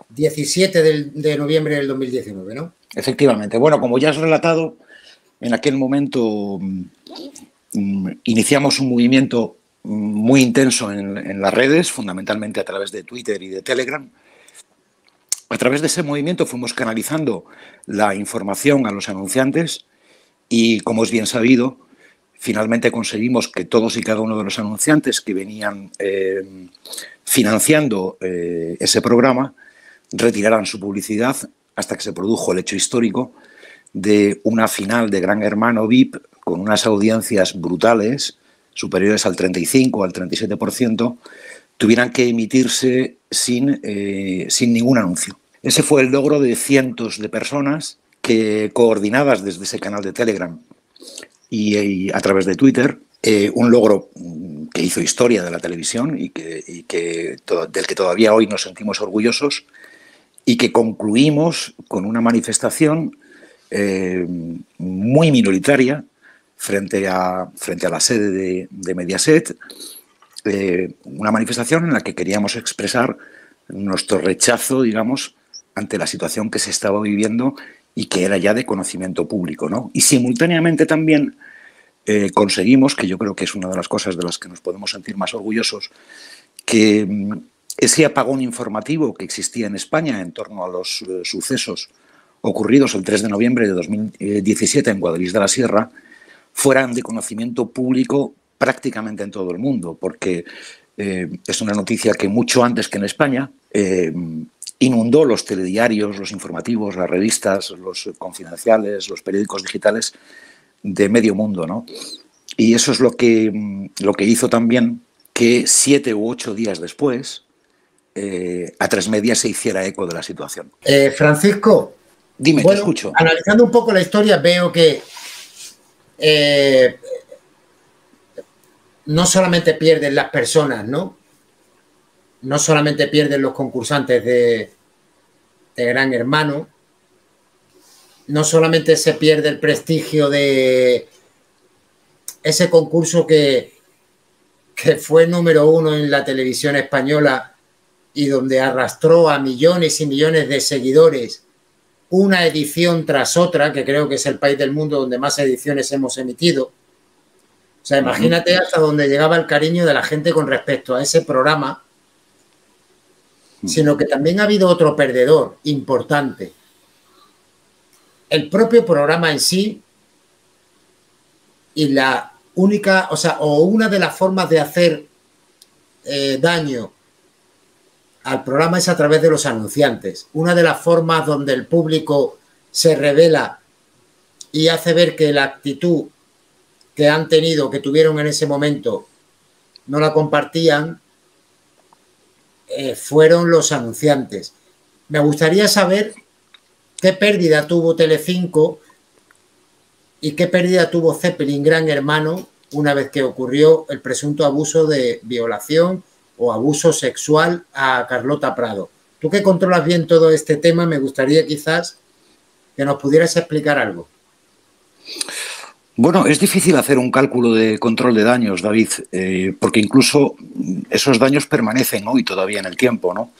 17 de noviembre del 2019, ¿no? Efectivamente. Bueno, como ya has relatado, en aquel momento iniciamos un movimiento muy intenso en las redes, fundamentalmente a través de Twitter y de Telegram. A través de ese movimiento fuimos canalizando la información a los anunciantes y, como es bien sabido, finalmente conseguimos que todos y cada uno de los anunciantes que venían financiando ese programa retiraran su publicidad hasta que se produjo el hecho histórico de una final de Gran Hermano VIP con unas audiencias brutales, superiores al 35 o al 37%, tuvieran que emitirse sin ningún anuncio. Ese fue el logro de cientos de personas que, coordinadas desde ese canal de Telegram y a través de Twitter, un logro que hizo historia de la televisión y del que todavía hoy nos sentimos orgullosos, y que concluimos con una manifestación muy minoritaria frente a la sede de Mediaset, una manifestación en la que queríamos expresar nuestro rechazo, digamos, ante la situación que se estaba viviendo y que era ya de conocimiento público, ¿no? Y simultáneamente también conseguimos, que yo creo que es una de las cosas de las que nos podemos sentir más orgullosos, que ese apagón informativo que existía en España en torno a los sucesos ocurridos el 3 de noviembre de 2017 en Guadalix de la Sierra fueran de conocimiento público prácticamente en todo el mundo, porque es una noticia que mucho antes que en España inundó los telediarios, los informativos, las revistas, los confidenciales, los periódicos digitales de medio mundo, ¿no? Y eso es lo que hizo también que 7 u 8 días después A3Media se hiciera eco de la situación. Francisco, dime, te escucho. Analizando un poco la historia, veo que no solamente pierden las personas, ¿no? No solamente pierden los concursantes de Gran Hermano, no solamente se pierde el prestigio de ese concurso que fue número 1 en la televisión española y donde arrastró a millones y millones de seguidores una edición tras otra, que creo que es el país del mundo donde más ediciones hemos emitido. O sea, imagínate hasta donde llegaba el cariño de la gente con respecto a ese programa, sino que también ha habido otro perdedor importante. El propio programa en sí y la única, o una de las formas de hacer daño al programa es a través de los anunciantes. Una de las formas donde el público se revela y hace ver que la actitud que han tenido, que tuvieron en ese momento, no la compartían, fueron los anunciantes. Me gustaría saber qué pérdida tuvo Telecinco y qué pérdida tuvo Zeppelin Gran Hermano una vez que ocurrió el presunto abuso de violación o abuso sexual a Carlota Prado. Tú que controlas bien todo este tema, me gustaría quizás que nos pudieras explicar algo. Bueno, es difícil hacer un cálculo de control de daños, David, porque incluso esos daños permanecen hoy todavía en el tiempo, ¿no?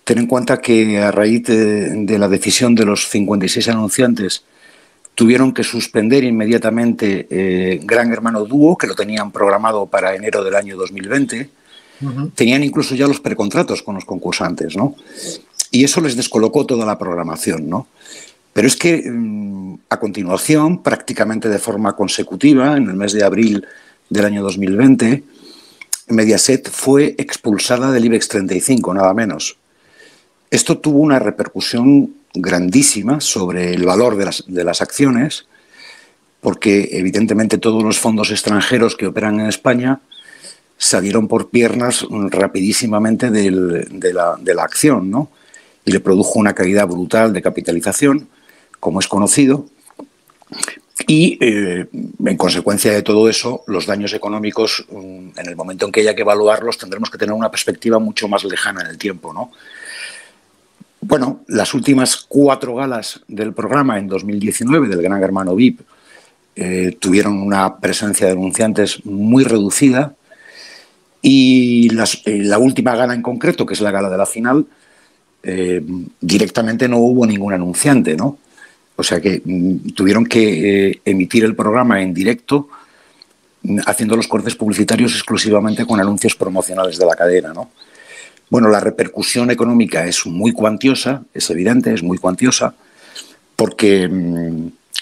Ten en cuenta que a raíz de la decisión de los 56 anunciantes tuvieron que suspender inmediatamente Gran Hermano Dúo, que lo tenían programado para enero del año 2020. Tenían incluso ya los precontratos con los concursantes, ¿no? Y eso les descolocó toda la programación, ¿no? Pero es que a continuación, prácticamente de forma consecutiva, en el mes de abril del año 2020, Mediaset fue expulsada del IBEX 35, nada menos. Esto tuvo una repercusión grandísima sobre el valor de las acciones, porque evidentemente todos los fondos extranjeros que operan en España salieron por piernas rapidísimamente de la acción, ¿no? Y le produjo una caída brutal de capitalización, como es conocido, y en consecuencia de todo eso, los daños económicos, en el momento en que haya que evaluarlos, tendremos que tener una perspectiva mucho más lejana en el tiempo, ¿no? Bueno, las últimas 4 galas del programa en 2019 del Gran Hermano VIP tuvieron una presencia de anunciantes muy reducida, y la última gala en concreto, que es la gala de la final, directamente no hubo ningún anunciante, ¿no? O sea que tuvieron que emitir el programa en directo, haciendo los cortes publicitarios exclusivamente con anuncios promocionales de la cadena, ¿no? Bueno, la repercusión económica es muy cuantiosa, es evidente, es muy cuantiosa, porque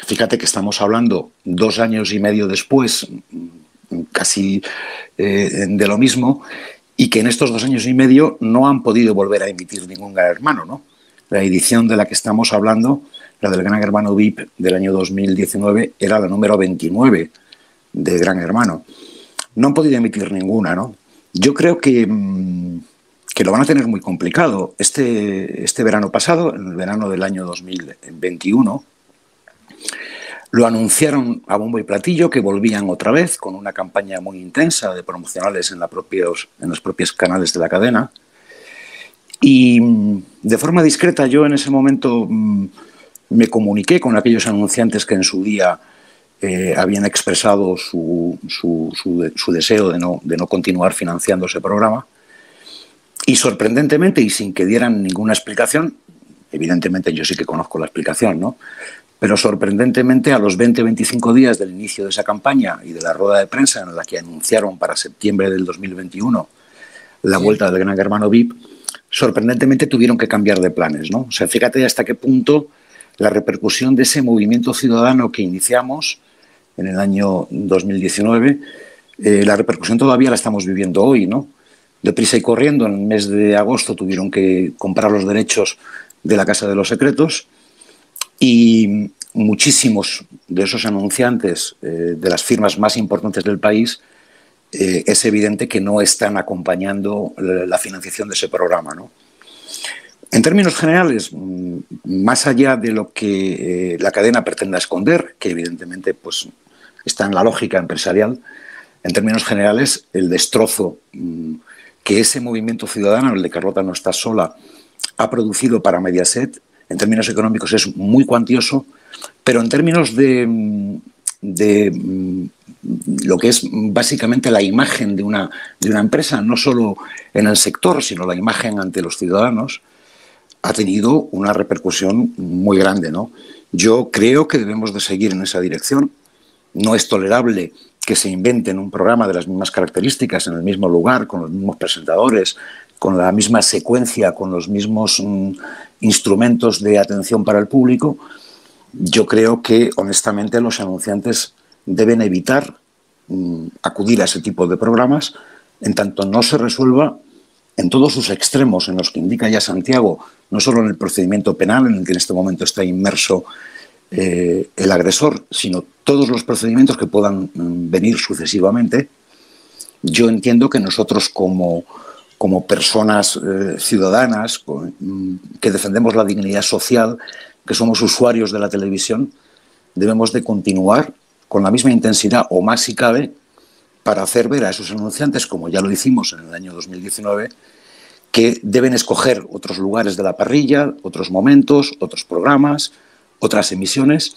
fíjate que estamos hablando 2 años y medio después, casi de lo mismo, y que en estos 2 años y medio no han podido volver a emitir ningún Gran Hermano, ¿no? La edición de la que estamos hablando, la del Gran Hermano VIP del año 2019, era la número 29 de Gran Hermano. No han podido emitir ninguna, ¿no? Yo creo que lo van a tener muy complicado. Este verano pasado, en el verano del año 2021, lo anunciaron a bombo y platillo que volvían otra vez con una campaña muy intensa de promocionales en los propios canales de la cadena. Y de forma discreta yo en ese momento me comuniqué con aquellos anunciantes que en su día habían expresado su deseo de no continuar financiando ese programa. Y sorprendentemente, y sin que dieran ninguna explicación, evidentemente yo sí que conozco la explicación, ¿no? Pero sorprendentemente, a los 20-25 días del inicio de esa campaña y de la rueda de prensa en la que anunciaron para septiembre del 2021 la vuelta del Gran Hermano VIP, sorprendentemente tuvieron que cambiar de planes, ¿no? O sea, fíjate hasta qué punto la repercusión de ese movimiento ciudadano que iniciamos en el año 2019, la repercusión todavía la estamos viviendo hoy, ¿no? Deprisa y corriendo, en el mes de agosto tuvieron que comprar los derechos de la Casa de los Secretos y muchísimos de esos anunciantes de las firmas más importantes del país es evidente que no están acompañando la financiación de ese programa, ¿no? En términos generales, más allá de lo que la cadena pretenda esconder, que evidentemente pues, está en la lógica empresarial, en términos generales, el destrozo que ese movimiento ciudadano, el de Carlota no está sola, ha producido para Mediaset, en términos económicos es muy cuantioso, pero en términos de lo que es básicamente la imagen de una empresa, no solo en el sector, sino la imagen ante los ciudadanos, ha tenido una repercusión muy grande, ¿no? Yo creo que debemos de seguir en esa dirección. No es tolerable que se inventen un programa de las mismas características en el mismo lugar, con los mismos presentadores, con la misma secuencia, con los mismos instrumentos de atención para el público. Yo creo que, honestamente, los anunciantes deben evitar acudir a ese tipo de programas en tanto no se resuelva en todos sus extremos, en los que indica ya Santiago, no solo en el procedimiento penal en el que en este momento está inmerso el agresor, sino todos los procedimientos que puedan venir sucesivamente. Yo entiendo que nosotros como personas ciudadanas que defendemos la dignidad social, que somos usuarios de la televisión, debemos de continuar con la misma intensidad o más si cabe para hacer ver a esos anunciantes, como ya lo hicimos en el año 2019, que deben escoger otros lugares de la parrilla, otros momentos, otros programas, otras emisiones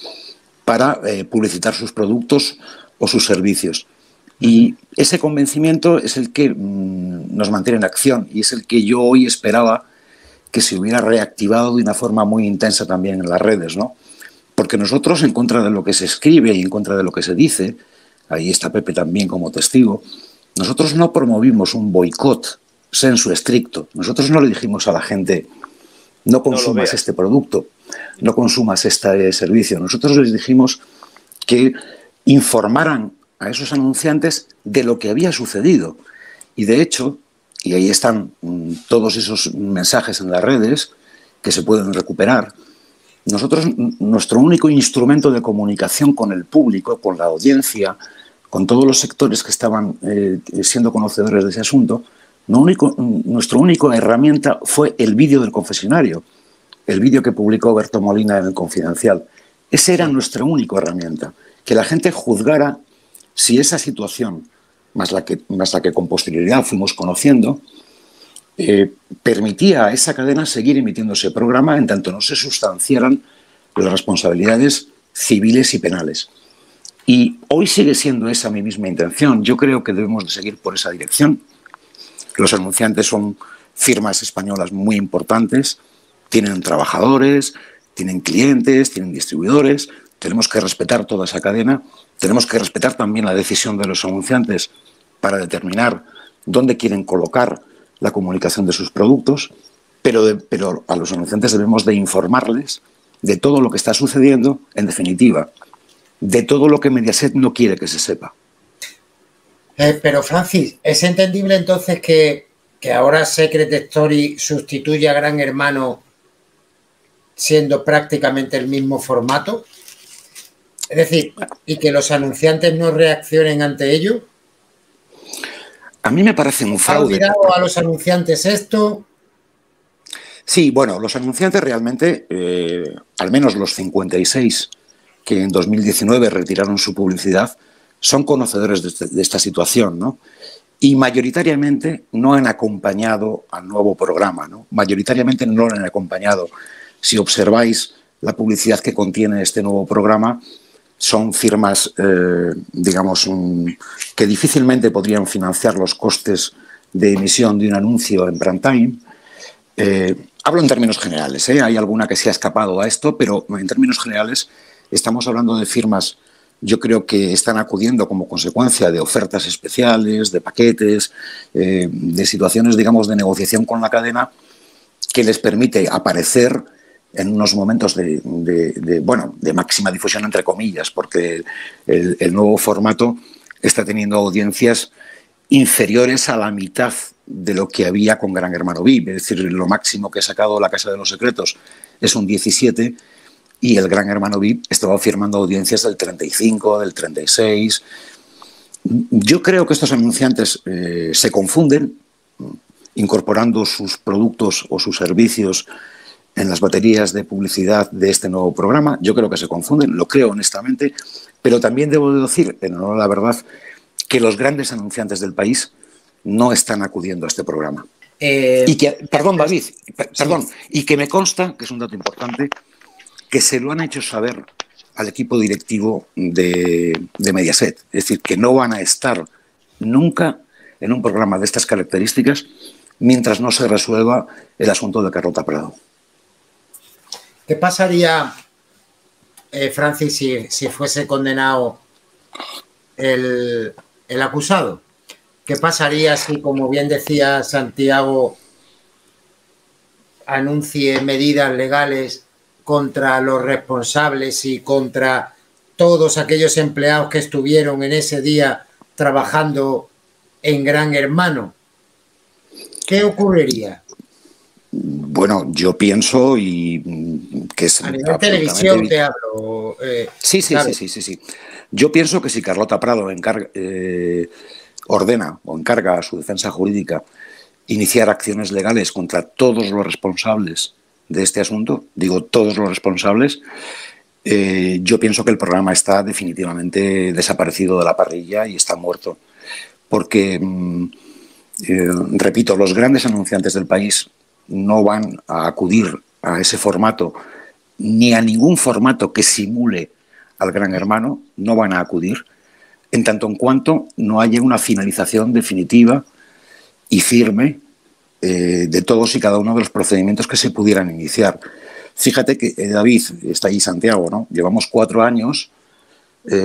para publicitar sus productos o sus servicios. Y ese convencimiento es el que nos mantiene en acción y es el que yo hoy esperaba que se hubiera reactivado de una forma muy intensa también en las redes, ¿no? Porque nosotros, en contra de lo que se escribe y en contra de lo que se dice, ahí está Pepe también como testigo, nosotros no promovimos un boicot sensu stricto. Nosotros no le dijimos a la gente, no consumas este producto, no consumas este servicio. Nosotros les dijimos que informaran a esos anunciantes de lo que había sucedido. Y de hecho, y ahí están todos esos mensajes en las redes que se pueden recuperar, nosotros, nuestro único instrumento de comunicación con el público, con la audiencia, con todos los sectores que estaban siendo conocedores de ese asunto, nuestra única herramienta fue el vídeo del confesionario, el vídeo que publicó Berto Molina en El Confidencial. Esa era nuestra única herramienta, que la gente juzgara si esa situación, más la que con posterioridad fuimos conociendo, permitía a esa cadena seguir emitiendo ese programa en tanto no se sustanciaran las responsabilidades civiles y penales. Y hoy sigue siendo esa mi misma intención. Yo creo que debemos de seguir por esa dirección. Los anunciantes son firmas españolas muy importantes Tienen trabajadores, tienen clientes, tienen distribuidores. Tenemos que respetar toda esa cadena. Tenemos que respetar también la decisión de los anunciantes para determinar dónde quieren colocar la comunicación de sus productos, pero a los anunciantes debemos de informarles de todo lo que está sucediendo, en definitiva, de todo lo que Mediaset no quiere que se sepa. Pero Francis, ¿es entendible entonces que ahora Secret Story sustituye a Gran Hermano siendo prácticamente el mismo formato? Es decir, ¿y que los anunciantes no reaccionen ante ello? A mí me parece un fraude. ¿Ha olvidado a los anunciantes esto? Sí, bueno, los anunciantes realmente, al menos los 56 que en 2019 retiraron su publicidad, son conocedores de esta situación, ¿no? Y mayoritariamente no han acompañado al nuevo programa, ¿no? Mayoritariamente no lo han acompañado. Si observáis la publicidad que contiene este nuevo programa, son firmas, digamos, que difícilmente podrían financiar los costes de emisión de un anuncio en prime time. Hablo en términos generales, hay alguna que se ha escapado a esto, pero en términos generales estamos hablando de firmas, yo creo que están acudiendo como consecuencia de ofertas especiales, de paquetes, de situaciones, digamos, de negociación con la cadena que les permite aparecer en unos momentos de máxima difusión, entre comillas, porque el nuevo formato está teniendo audiencias inferiores a la mitad de lo que había con Gran Hermano VIP. Es decir, lo máximo que ha sacado La Casa de los Secretos es un 17 y el Gran Hermano VIP estaba firmando audiencias del 35, del 36. Yo creo que estos anunciantes se confunden incorporando sus productos o sus servicios en las baterías de publicidad de este nuevo programa. Yo creo que se confunden, lo creo honestamente, pero también debo decir, en honor a la verdad, que los grandes anunciantes del país no están acudiendo a este programa. Y que, perdón, David, perdón, sí. Y que me consta, que es un dato importante, que se lo han hecho saber al equipo directivo de Mediaset. Es decir, que no van a estar nunca en un programa de estas características mientras no se resuelva el asunto de Carlota Prado. ¿Qué pasaría, Francis, si fuese condenado el acusado? ¿Qué pasaría si, como bien decía Santiago, anuncie medidas legales contra los responsables y contra todos aquellos empleados que estuvieron en ese día trabajando en Gran Hermano? ¿Qué ocurriría? Bueno, yo pienso y que es a nivel televisión te hablo. Sí. Yo pienso que si Carlota Prado ordena o encarga a su defensa jurídica iniciar acciones legales contra todos los responsables de este asunto, digo todos los responsables, yo pienso que el programa está definitivamente desaparecido de la parrilla y está muerto. Porque, repito, los grandes anunciantes del país no van a acudir a ese formato ni a ningún formato que simule al Gran Hermano, no van a acudir en tanto en cuanto no haya una finalización definitiva y firme de todos y cada uno de los procedimientos que se pudieran iniciar. Fíjate que, David, está ahí Santiago, ¿no? Llevamos 4 años,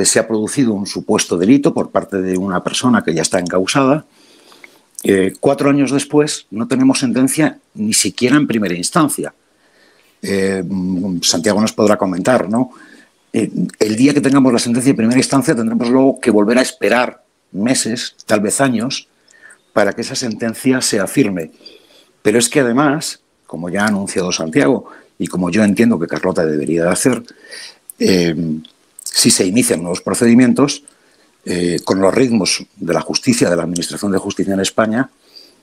se ha producido un supuesto delito por parte de una persona que ya está encausada. 4 años después no tenemos sentencia ni siquiera en primera instancia. Santiago nos podrá comentar, ¿no? El día que tengamos la sentencia de primera instancia tendremos luego que volver a esperar meses, tal vez años, para que esa sentencia sea firme. Pero es que además, como ya ha anunciado Santiago y como yo entiendo que Carlota debería de hacer, si se inician nuevos procedimientos, con los ritmos de la justicia, de la Administración de Justicia en España,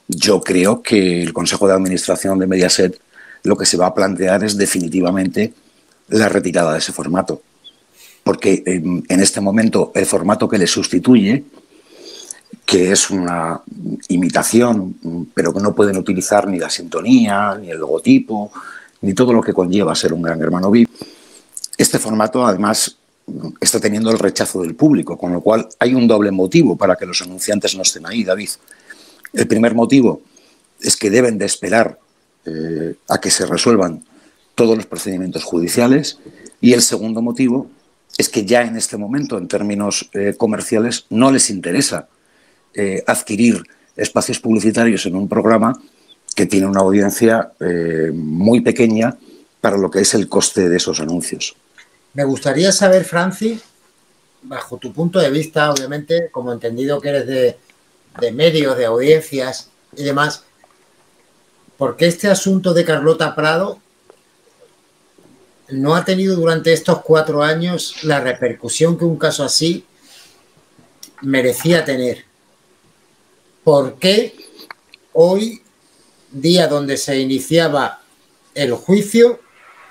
yo creo que el Consejo de Administración de Mediaset lo que se va a plantear es definitivamente la retirada de ese formato. Porque en este momento el formato que le sustituye, que es una imitación, pero que no pueden utilizar ni la sintonía, ni el logotipo, ni todo lo que conlleva ser un Gran Hermano VIP, este formato además está teniendo el rechazo del público, con lo cual hay un doble motivo para que los anunciantes no estén ahí, David. El primer motivo es que deben de esperar a que se resuelvan todos los procedimientos judiciales. Y el segundo motivo es que ya en este momento, en términos comerciales, no les interesa adquirir espacios publicitarios en un programa que tiene una audiencia muy pequeña para lo que es el coste de esos anuncios. Me gustaría saber, Francis, bajo tu punto de vista, obviamente, como entendido que eres de medios, de audiencias y demás, ¿por qué este asunto de Carlota Prado no ha tenido durante estos 4 años la repercusión que un caso así merecía tener? ¿Por qué hoy, día donde se iniciaba el juicio,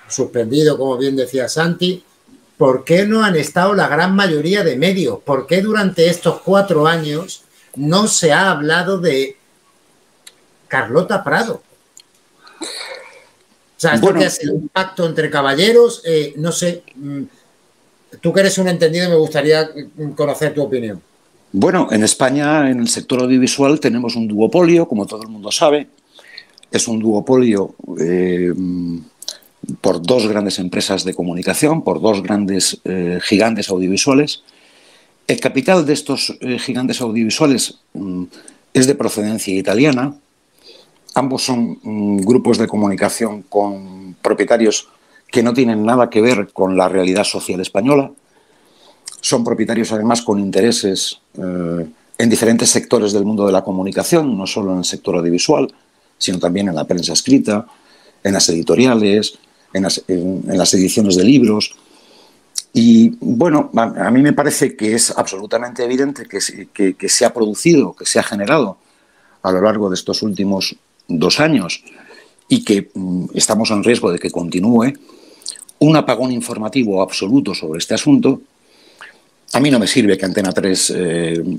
suspendido, como bien decía Santi, por qué no han estado la gran mayoría de medios? ¿Por qué durante estos 4 años no se ha hablado de Carlota Prado? O sea, esto que ha sido un pacto entre caballeros, no sé, tú que eres un entendido, me gustaría conocer tu opinión. Bueno, en España, en el sector audiovisual, tenemos un duopolio, como todo el mundo sabe. Es un duopolio por 2 grandes empresas de comunicación, por 2 grandes gigantes audiovisuales. El capital de estos gigantes audiovisuales es de procedencia italiana. Ambos son grupos de comunicación con propietarios que no tienen nada que ver con la realidad social española. Son propietarios, además, con intereses en diferentes sectores del mundo de la comunicación, no solo en el sector audiovisual, sino también en la prensa escrita, en las editoriales, en las ediciones de libros. Y, bueno, a mí me parece que es absolutamente evidente que se ha producido, que se ha generado a lo largo de estos últimos 2 años y que estamos en riesgo de que continúe un apagón informativo absoluto sobre este asunto. A mí no me sirve que Antena 3,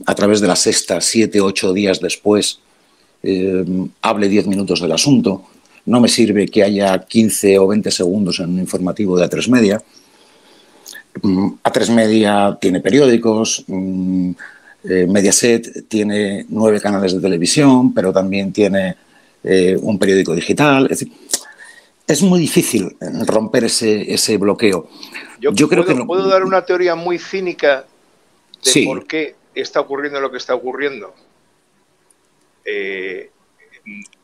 a través de La Sexta, 7, 8 días después, hable 10 minutos del asunto. No me sirve que haya 15 o 20 segundos en un informativo de A3 Media. A3 Media tiene periódicos, Mediaset tiene 9 canales de televisión, pero también tiene un periódico digital. Es decir, es muy difícil romper ese bloqueo. Yo creo que puedo dar una teoría muy cínica de por qué está ocurriendo lo que está ocurriendo.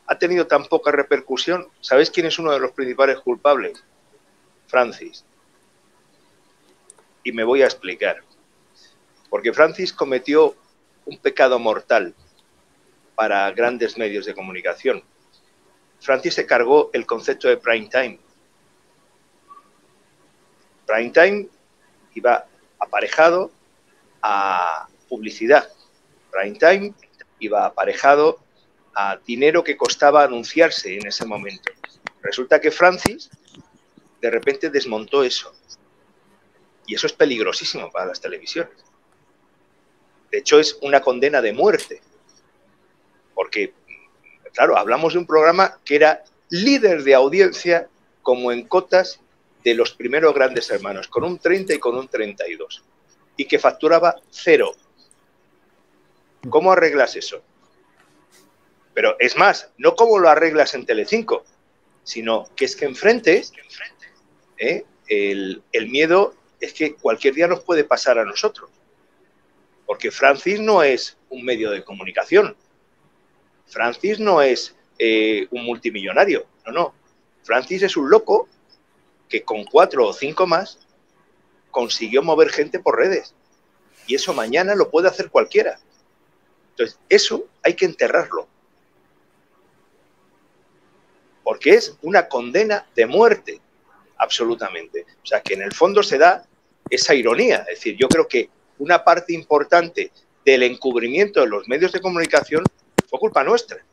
Ha tenido tan poca repercusión. ¿Sabéis quién es uno de los principales culpables? Francis. Y me voy a explicar. Porque Francis cometió un pecado mortal para grandes medios de comunicación. Francis se cargó el concepto de prime time. Prime time iba aparejado a publicidad. Prime time iba aparejado a dinero que costaba anunciarse en ese momento. Resulta que Francis de repente desmontó eso. Y eso es peligrosísimo para las televisiones. De hecho, es una condena de muerte. Porque, claro, hablamos de un programa que era líder de audiencia como en cotas de los primeros grandes hermanos, con un 30 y con un 32. Y que facturaba 0. ¿Cómo arreglas eso? Pero es más, no cómo lo arreglas en Telecinco, sino que es que enfrente el miedo es que cualquier día nos puede pasar a nosotros. Porque Francis no es un medio de comunicación. Francis no es un multimillonario. No, no. Francis es un loco que con 4 o 5 más consiguió mover gente por redes. Y eso mañana lo puede hacer cualquiera. Entonces, eso hay que enterrarlo. Porque es una condena de muerte, absolutamente. O sea, que en el fondo se da esa ironía. Es decir, yo creo que una parte importante del encubrimiento de los medios de comunicación fue culpa nuestra.